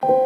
Baya,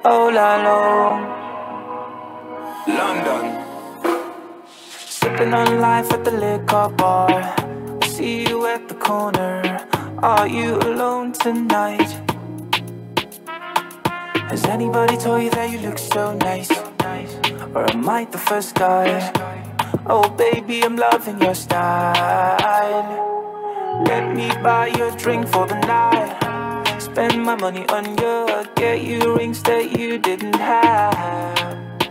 oh la long, London. Sipping on life at the liquor bar. See you at the corner. Are you alone tonight? Has anybody told you that you look so nice? Or am I the first guy? Oh baby, I'm loving your style. Let me buy you a drink for the night. Spend my money on you, get you rings that you didn't have.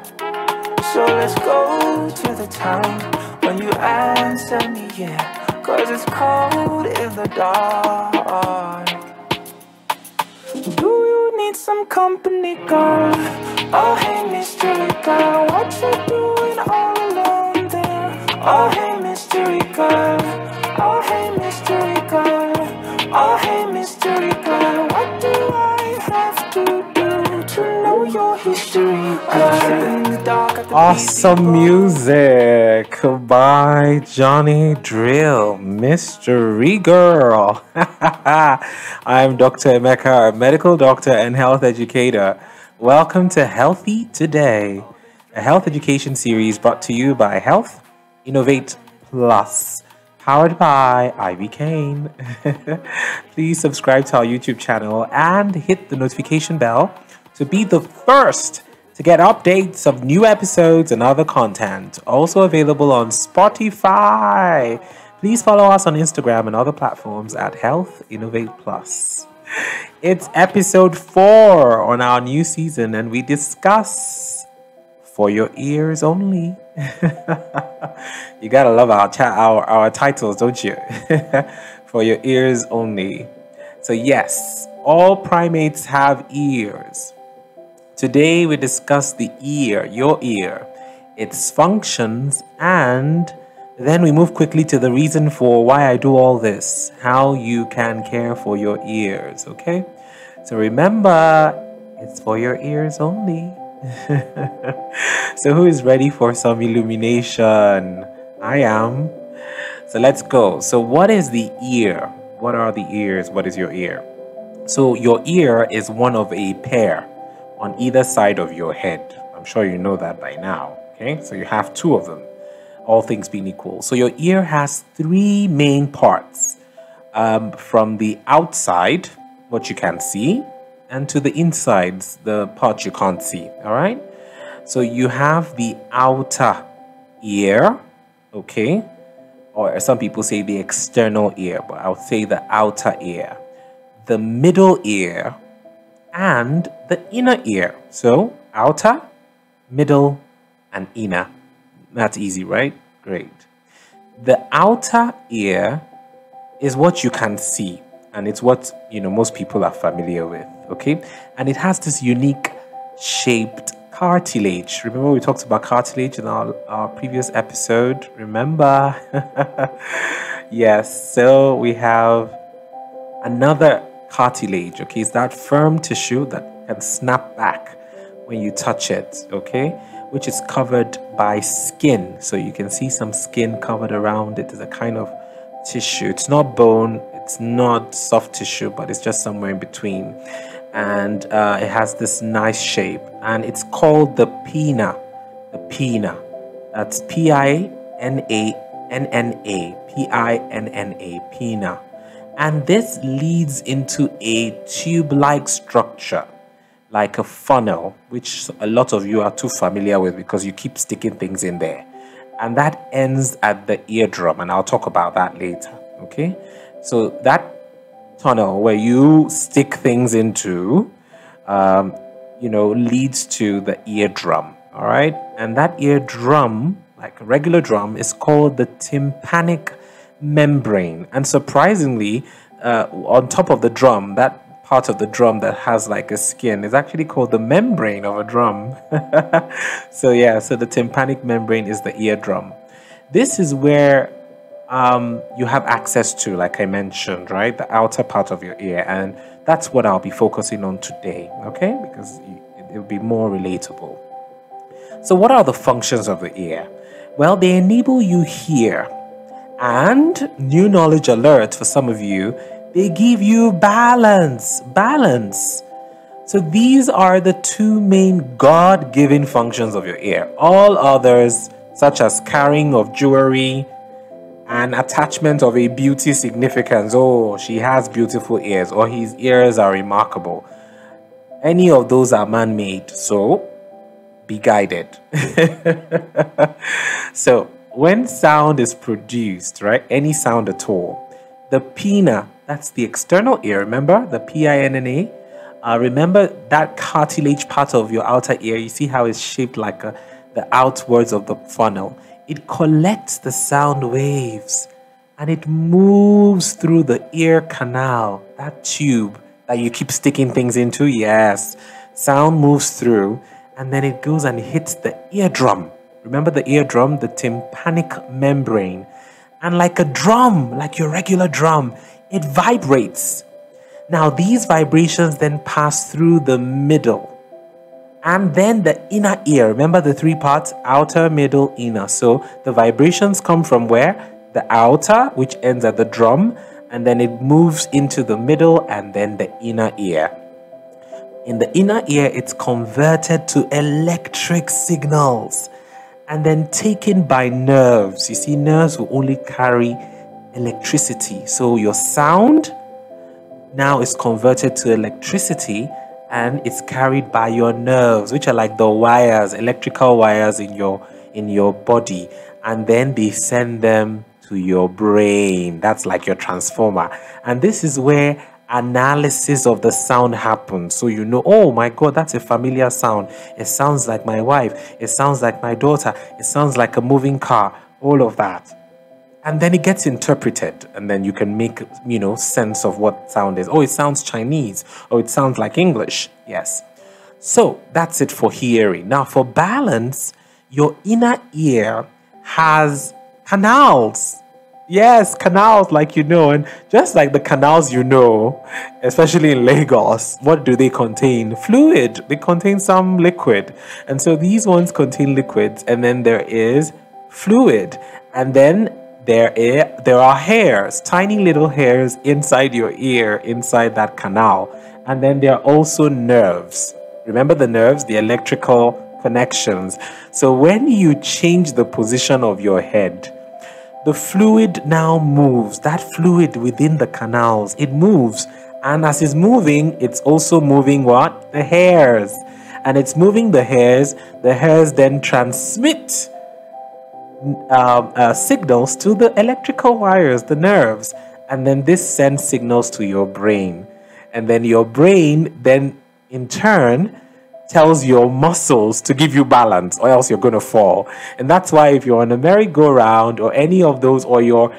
So let's go to the time when you answer me, yeah. Cause it's cold in the dark. Do you need some company, girl? Oh hey mystery girl, what you doing all alone there? Oh hey mystery girl, oh hey mystery girl, oh hey mystery girl, what do I have to do to know your history, girl? Awesome music by Johnny Drill, Mystery Girl. I'm Dr. Emeka, a medical doctor and health educator. Welcome to Healthy Today, a health education series brought to you by Health Innovate Plus, powered by Ivy Kane. Please subscribe to our YouTube channel and hit the notification bell to be the first to get updates of new episodes and other content. Also available on Spotify. Please follow us on Instagram and other platforms at Health Innovate Plus. It's episode 4 on our new season, and we discuss For Your Ears Only. You gotta love our titles, don't you? For Your Ears Only. So yes, all primates have ears. Today we discuss the ear, your ear, its functions, and then we move quickly to the reason for why I do all this, how you can care for your ears, okay? So remember, it's for your ears only. So who is ready for some illumination? I am. So let's go. So what is the ear? What are the ears? What is your ear? So your ear is one of a pair on either side of your head. I'm sure you know that by now. Okay, so you have 2 of them, all things being equal. So your ear has 3 main parts, from the outside, what you can see, and to the insides, the part you can't see. All right, so you have the outer ear, okay, or some people say the external ear, but I'll say the outer ear, the middle ear, and the inner ear. So outer, middle, and inner. That's easy, right? Great. The outer ear is what you can see, and it's what most people are familiar with, okay? And it has this unique shaped cartilage. Remember we talked about cartilage in our previous episode? Remember? Yes, so we have another cartilage, okay? It's that firm tissue that can snap back when you touch it, okay? Which is covered by skin. So you can see some skin covered around it. It's a kind of tissue. It's not bone, it's not soft tissue, but it's just somewhere in between. And it has this nice shape, and it's called the pinna. The pinna. That's P-I-N-A-N-N-A. P-I-N-N-A. Pinna. And this leads into a tube-like structure, like a funnel, which a lot of you are too familiar with because you keep sticking things in there. And that ends at the eardrum, and I'll talk about that later, okay? So that tunnel where you stick things into, leads to the eardrum, all right? And that eardrum, like a regular drum, is called the tympanic membrane. And surprisingly, on top of the drum, that part of the drum that has like a skin is actually called the membrane of a drum. So the tympanic membrane is the eardrum. This is where you have access to, like I mentioned, right, the outer part of your ear, and that's what I'll be focusing on today, okay? Because it would be more relatable. So what are the functions of the ear? Well, they enable you hear. And new knowledge alert for some of you, they give you balance. Balance. So these are the two main God-given functions of your ear. All others, such as carrying of jewelry and attachment of a beauty significance. Oh, she has beautiful ears, or his ears are remarkable. Any of those are man-made, so be guided. So when sound is produced, right, any sound at all, the pinna, that's the external ear, remember, the pinna, remember that cartilage part of your outer ear, you see how it's shaped like the outwards of the funnel. It collects the sound waves and it moves through the ear canal, that tube that you keep sticking things into. Yes, sound moves through and then it goes and hits the eardrum. Remember the eardrum, the tympanic membrane. And like a drum, like your regular drum, it vibrates. Now these vibrations then pass through the middle and then the inner ear. Remember the three parts, outer, middle, inner. So the vibrations come from where? The outer, which ends at the drum, and then it moves into the middle and then the inner ear. In the inner ear, it's converted to electric signals and then taken by nerves. You see, nerves will only carry electricity. So your sound now is converted to electricity and it's carried by your nerves, which are like the wires, electrical wires in your body, and then they send them to your brain. That's like your transformer. And this is where analysis of the sound happens. So you know, oh my God, that's a familiar sound. It sounds like my wife. It sounds like my daughter. It sounds like a moving car. All of that. And then it gets interpreted, and then you can make, sense of what sound is. Oh, it sounds Chinese. Oh, it sounds like English. Yes. So that's it for hearing. Now for balance, your inner ear has canals. Yes, canals, like and just like the canals especially in Lagos, what do they contain? Fluid. They contain some liquid. And so these ones contain liquids, and then there is fluid. And then there are hairs, tiny little hairs inside your ear, inside that canal. And then there are also nerves. Remember the nerves, the electrical connections. So when you change the position of your head, the fluid now moves. That fluid within the canals, it moves. And as it's moving, it's also moving what? The hairs. And it's moving the hairs. The hairs then transmit signals to the electrical wires, the nerves, and then this sends signals to your brain, and then your brain then in turn tells your muscles to give you balance, or else you're going to fall. And that's why if you're on a merry-go-round or any of those, or you're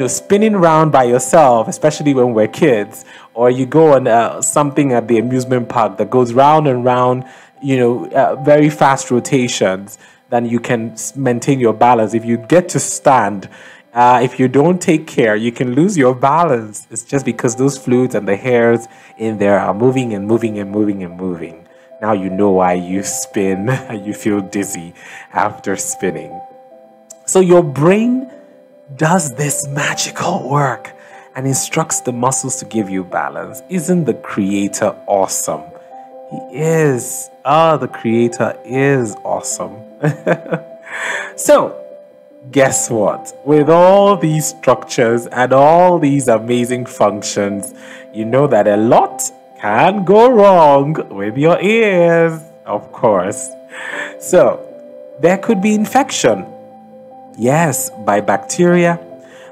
spinning around by yourself, especially when we're kids, or you go on something at the amusement park that goes round and round, very fast rotations, then you can maintain your balance. If you get to stand, if you don't take care, you can lose your balance. It's just because those fluids and the hairs in there are moving and moving and moving and moving. Now you know why you spin and you feel dizzy after spinning. So your brain does this magical work and instructs the muscles to give you balance. Isn't the Creator awesome? He is. The Creator is awesome. So, guess what? With all these structures and all these amazing functions, you know that a lot can go wrong with your ears, of course. So, there could be infection. Yes, by bacteria,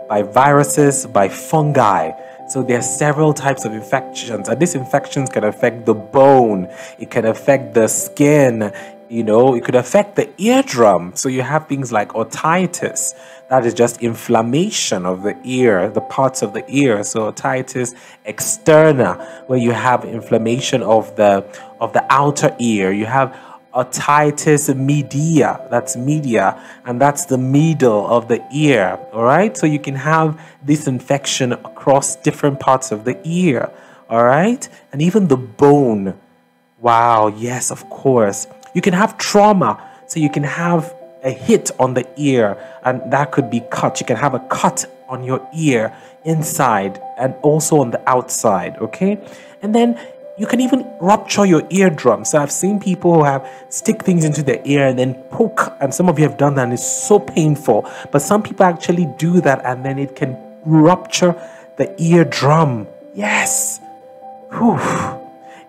by viruses, by fungi. So there are several types of infections, and these infections can affect the bone, it can affect the skin, it could affect the eardrum. So you have things like otitis, that is just inflammation of the ear, the parts of the ear. So otitis externa, where you have inflammation of the outer ear. You have otitis media, that's media, and that's the middle of the ear. All right, so you can have this infection across different parts of the ear. All right, and even the bone, Wow, yes, of course. You can have trauma. So you can have a hit on the ear, and that could be cut. You can have a cut on your ear inside and also on the outside, okay? And then you can even rupture your eardrum. So I've seen people who have stick things into their ear and then poke, and some of you have done that and it's so painful. But some people actually do that and then it can rupture the eardrum. Yes. Whew.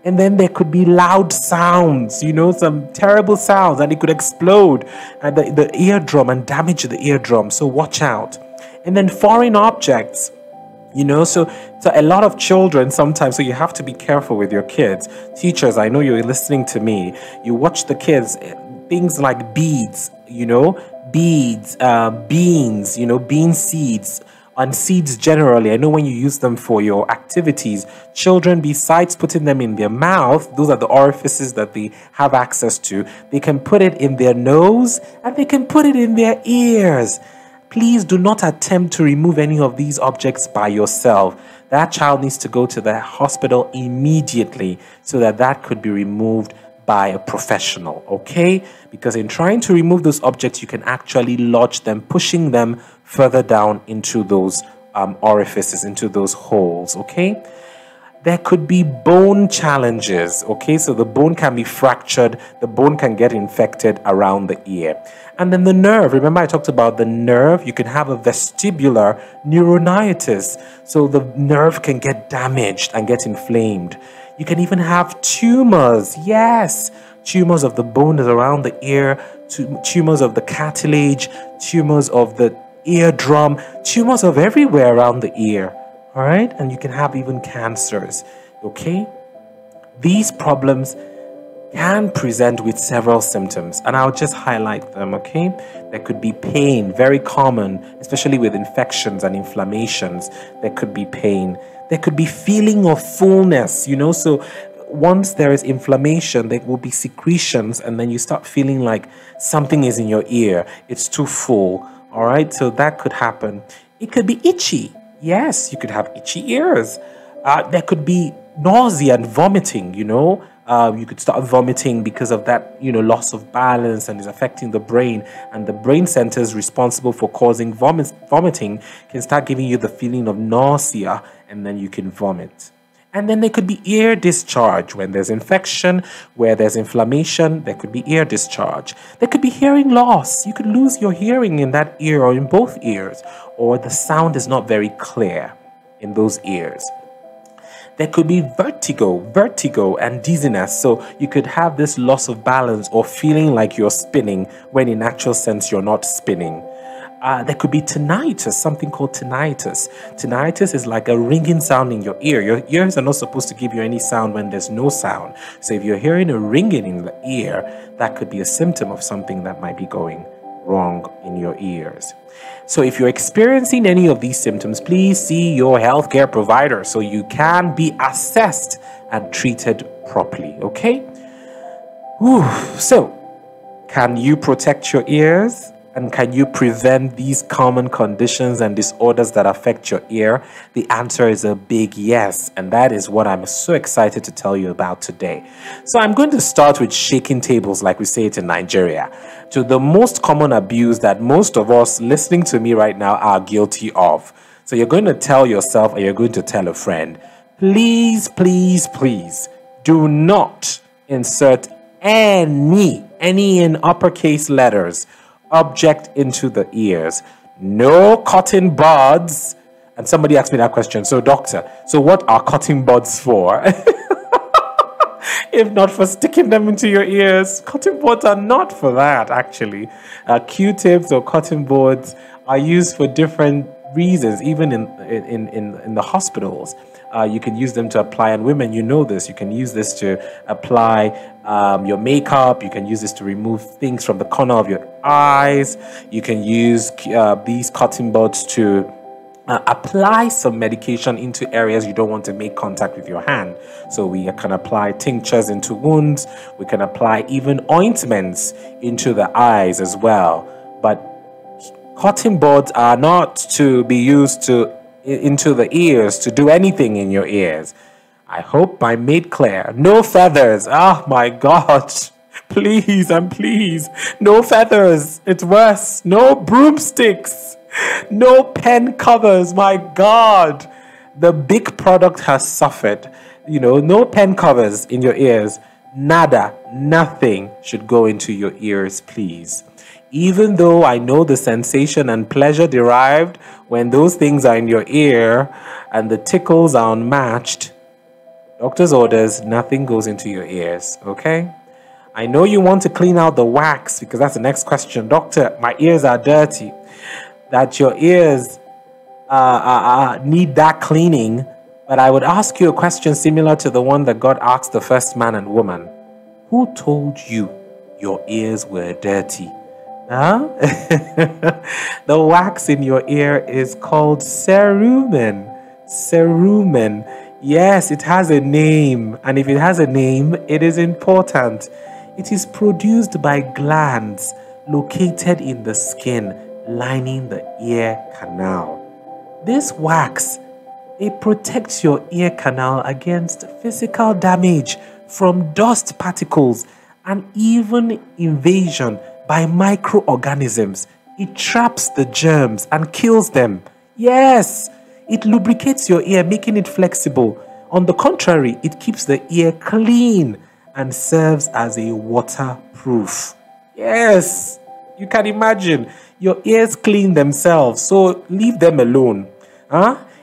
And then there could be loud sounds, some terrible sounds, and it could explode at the eardrum and damage the eardrum. So watch out. And then foreign objects, so a lot of children sometimes, so you have to be careful with your kids. Teachers, I know you're listening to me. You watch the kids, things like beads, beans, bean seeds, and seeds generally. I know when you use them for your activities, children, besides putting them in their mouth, those are the orifices that they have access to, they can put it in their nose and they can put it in their ears. Please do not attempt to remove any of these objects by yourself. That child needs to go to the hospital immediately so that could be removed by a professional, okay? Because in trying to remove those objects, you can actually lodge them, pushing them further down into those orifices, into those holes, okay? There could be bone challenges, okay? So the bone can be fractured, the bone can get infected around the ear. And then the nerve, remember I talked about the nerve? You can have a vestibular neuronitis. So the nerve can get damaged and get inflamed. You can even have tumors, yes, tumors of the bone around the ear, tumors of the cartilage, tumors of the eardrum, tumors of everywhere around the ear, all right? And you can have even cancers, okay? These problems can present with several symptoms, and I'll just highlight them, okay? There could be pain, very common, especially with infections and inflammations. There could be pain. There could be feeling of fullness, so once there is inflammation, there will be secretions, and then you start feeling like something is in your ear. It's too full, all right? So that could happen. It could be itchy. Yes, you could have itchy ears. There could be nausea and vomiting, you could start vomiting because of that, loss of balance, and is affecting the brain. And the brain centers responsible for causing vomiting can start giving you the feeling of nausea, and then you can vomit. And then there could be ear discharge. When there's infection, where there's inflammation, there could be ear discharge. There could be hearing loss. You could lose your hearing in that ear or in both ears, or the sound is not very clear in those ears. There could be vertigo and dizziness. So you could have this loss of balance or feeling like you're spinning when in actual sense you're not spinning. There could be tinnitus, something called tinnitus. Tinnitus is like a ringing sound in your ear. Your ears are not supposed to give you any sound when there's no sound. So if you're hearing a ringing in the ear, that could be a symptom of something that might be going wrong in your ears. So if you're experiencing any of these symptoms, please see your healthcare provider so you can be assessed and treated properly, okay? Whew. So, can you protect your ears? And can you prevent these common conditions and disorders that affect your ear? The answer is a big yes, and that is what I'm so excited to tell you about today. So I'm going to start with shaking tables, like we say it in Nigeria, to the most common abuse that most of us listening to me right now are guilty of. So you're going to tell yourself, or you're going to tell a friend, please, please, please, do not insert any in uppercase letters object into the ears. No cotton buds. And somebody asked me that question. So doctor, so what are cotton buds for? If not for sticking them into your ears. Cotton buds are not for that, actually. Q-tips or cotton buds are used for different reasons, even in the hospitals. You can use them to apply, and women, you know this, you can use this to apply your makeup. You can use this to remove things from the corner of your eyes. You can use these cotton buds to apply some medication into areas you don't want to make contact with your hand. So we can apply tinctures into wounds. We can apply even ointments into the eyes as well. But cotton buds are not to be used into the ears to do anything in your ears. I hope I made clear. No feathers. Oh my God. Please and please. No feathers. It's worse. No broomsticks. No pen covers. My God. The big product has suffered. No pen covers in your ears. Nada. Nothing should go into your ears, please. Even though I know the sensation and pleasure derived when those things are in your ear and the tickles are unmatched, doctor's orders, nothing goes into your ears, okay? I know you want to clean out the wax because that's the next question. Doctor, my ears are dirty. That your ears need that cleaning, but I would ask you a question similar to the one that God asked the first man and woman. Who told you your ears were dirty? Huh? The wax in your ear is called cerumen. Cerumen. Yes, it has a name. And if it has a name, it is important. It is produced by glands located in the skin lining the ear canal. This wax, it protects your ear canal against physical damage from dust particles and even invasion by microorganisms. It traps the germs and kills them. Yes, it lubricates your ear, making it flexible. On the contrary, it keeps the ear clean and serves as a waterproof. Yes, you can imagine. Your ears clean themselves, so leave them alone.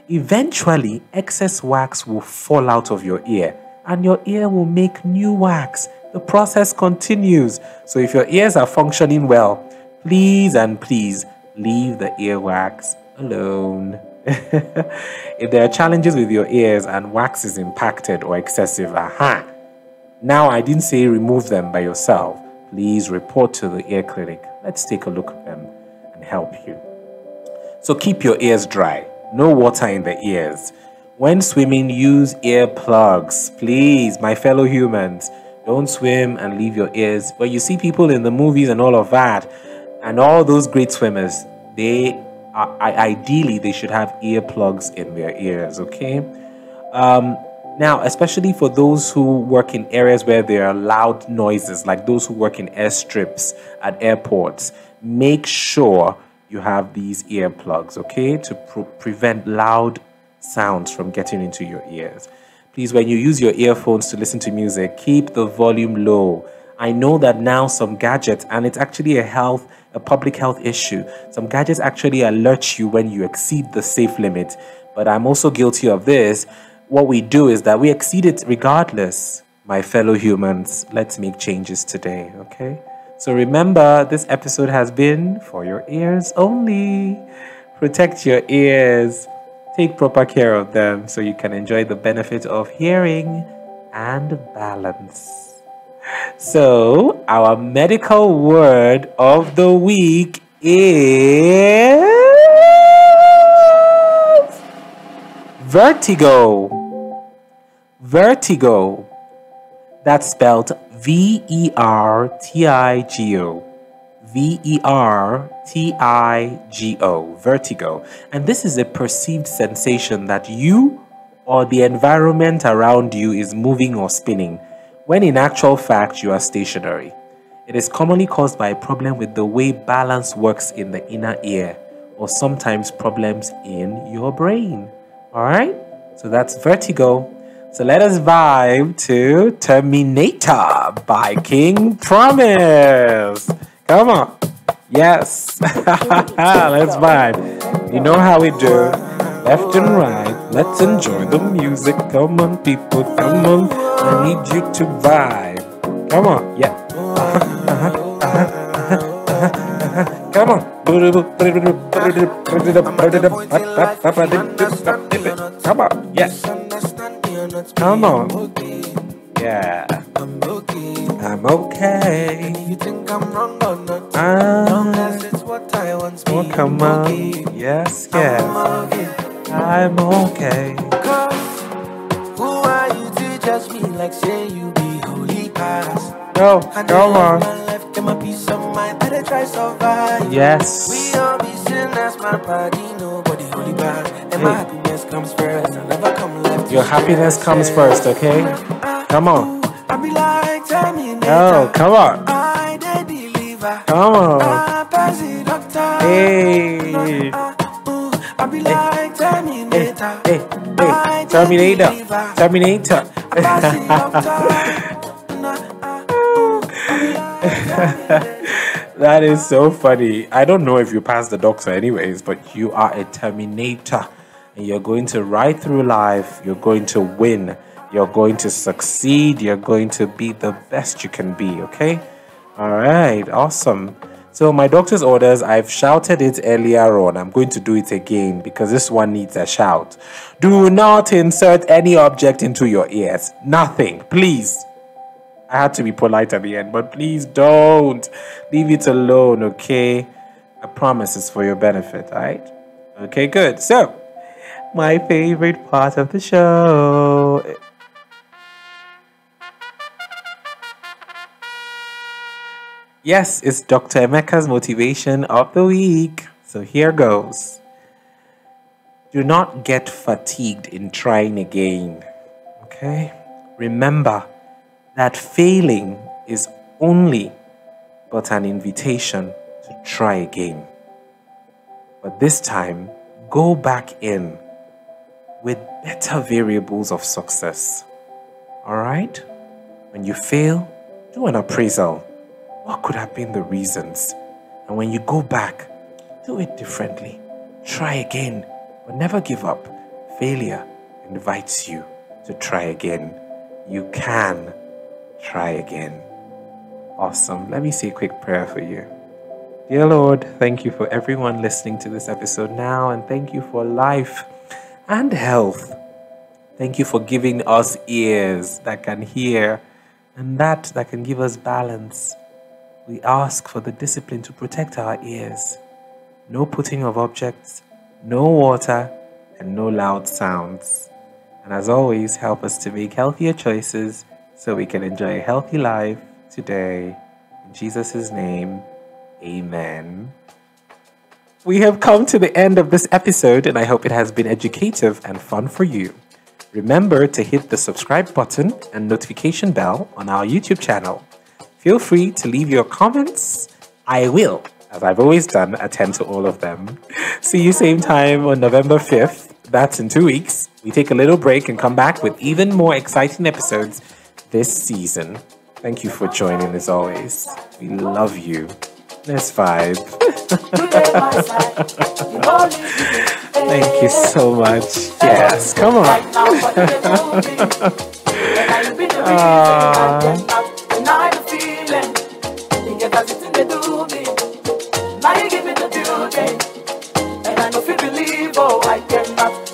Eventually, excess wax will fall out of your ear and your ear will make new wax. The process continues. So if your ears are functioning well, please and please leave the earwax alone. If there are challenges with your ears and wax is impacted or excessive, now I didn't say remove them by yourself. Please report to the ear clinic. Let's take a look at them and help you. So keep your ears dry. No water in the ears. When swimming, use ear plugs. Please, my fellow humans. Don't swim and leave your ears. When you see people in the movies and all of that, and all those great swimmers, ideally they should have earplugs in their ears, okay? Now, especially for those who work in areas where there are loud noises, like those who work in airstrips at airports, make sure you have these earplugs, okay? To prevent loud sounds from getting into your ears. Please, when you use your earphones to listen to music, keep the volume low. I know that now some gadgets, and it's actually a public health issue, some gadgets actually alert you when you exceed the safe limit. But I'm also guilty of this. What we do is that we exceed it regardless. My fellow humans, let's make changes today, okay? So remember, this episode has been for your ears only. Protect your ears. Take proper care of them so you can enjoy the benefit of hearing and balance. So, our medical word of the week is vertigo. Vertigo. That's spelled V-E-R-T-I-G-O. V-E-R-T-I-G-O. Vertigo. And this is a perceived sensation that you or the environment around you is moving or spinning, when in actual fact you are stationary. It is commonly caused by a problem with the way balance works in the inner ear, or sometimes problems in your brain. Alright? So that's vertigo. So let us vibe to Terminator by King Promise. Come on. Yes. Let's vibe. You know how we do. Left and right. Let's enjoy the music. Come on, people. Come on. I need you to vibe. Come on. Yeah. Come on. Come on. Yes. Come on. Yeah. I'm okay. You think I'm wrong or not? Unless it's what I want. Oh, come on. Yes, yes. I'm okay. Cause who are you to judge me like say you be holy past? No, come on. Left them a piece of mind, better try survive. Yes. We all be sinners, my body, nobody holy bad. And my happiness happiness comes first. I never come left. Your happiness comes first, okay? Come on. I be like Terminator. Oh, come on. I deliver. Come on. I pass the doctor. Hey. I be like Terminator. Hey. Terminator. Terminator. That is so funny. I don't know if you passed the doctor anyways, but you are a Terminator. And you're going to ride through life. You're going to win. You're going to succeed. You're going to be the best you can be, okay? All right, awesome. So my doctor's orders, I've shouted it earlier on. I'm going to do it again because this one needs a shout. Do not insert any object into your ears. Nothing, please. I had to be polite at the end, but please don't. Leave it alone, okay? I promise it's for your benefit, all right? Okay, good. So, my favorite part of the show. Yes, it's Dr. Emeka's motivation of the week. So here goes. Do not get fatigued in trying again. Okay? Remember that failing is only but an invitation to try again. But this time, go back in with better variables of success. Alright? When you fail, do an appraisal. What could have been the reasons? And when you go back, do it differently. Try again, but never give up. Failure invites you to try again. You can try again. Awesome. Let me say a quick prayer for you. Dear Lord, thank you for everyone listening to this episode now, and thank you for life and health. Thank you for giving us ears that can hear and that can give us balance. We ask for the discipline to protect our ears. No putting of objects, no water, and no loud sounds. And as always, help us to make healthier choices so we can enjoy a healthy life today. In Jesus' name, amen. We have come to the end of this episode, and I hope it has been educative and fun for you. Remember to hit the subscribe button and notification bell on our YouTube channel. Feel free to leave your comments. I will, as I've always done, attend to all of them. See you same time on November 5th. That's in 2 weeks. We take a little break and come back with even more exciting episodes this season. Thank you for joining as always. We love you. Let's vibe. Thank you so much. Yes, come on. Now you give me the building, and I know if you believe, oh, I cannot.